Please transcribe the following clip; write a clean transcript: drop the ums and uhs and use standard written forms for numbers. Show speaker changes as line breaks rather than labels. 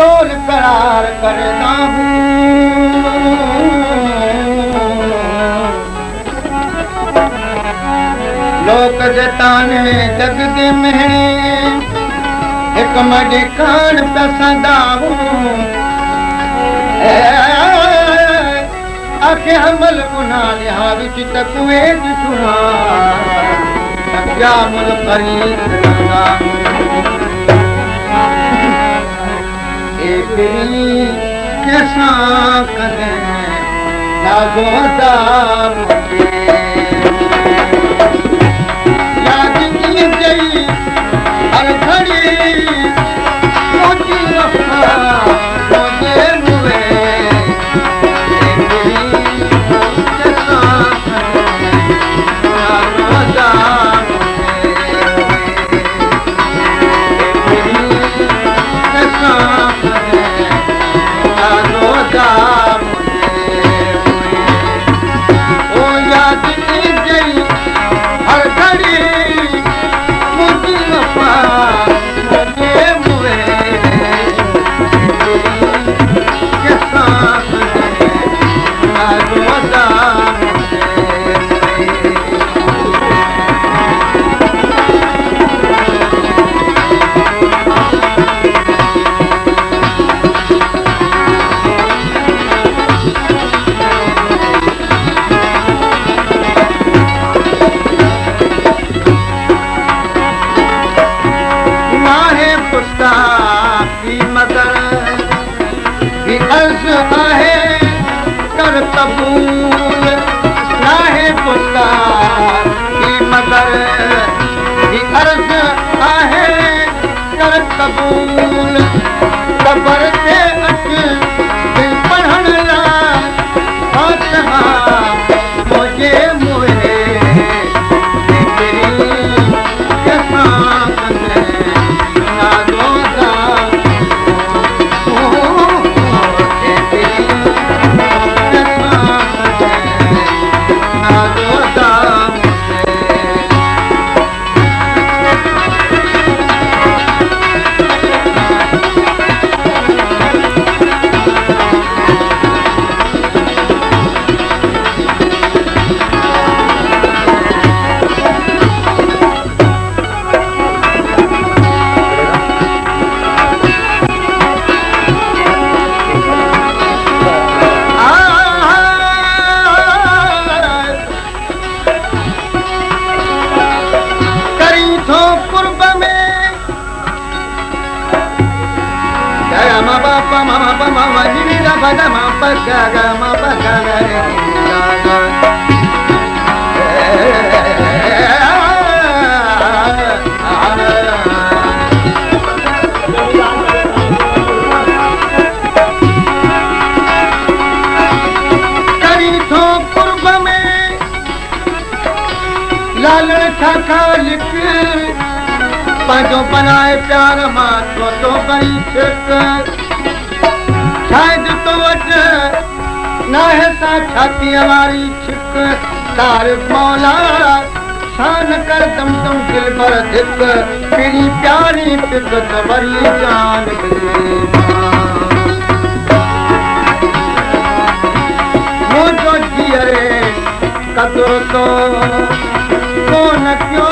शोर करार करदा लोक जताने जग दे महणे एक मजे कान पसंदा आखे हमल गुना लिहा विच तकुए सुना क्या मुल करी कैसा करें याद की गई हर घड़ी मुझे वफा मुझे हुए कैसा कबूल नाहे पुता की मगर की अर्ज आहे कर कबूल कबर ते अच दिल पढ़ण ला फातिहा मुझे मुए तेरी कैसा कंदे नाज़ोदा पांचो बनाए प्यार मां तो करी छिक शायद तो वट ना है सा छाती वारी छिक तार मौला शान कर दम दम दिल भर धिक मेरी प्यारी पिक तो बड़ी जान मुझो जियरे कदर तो कौन क्यों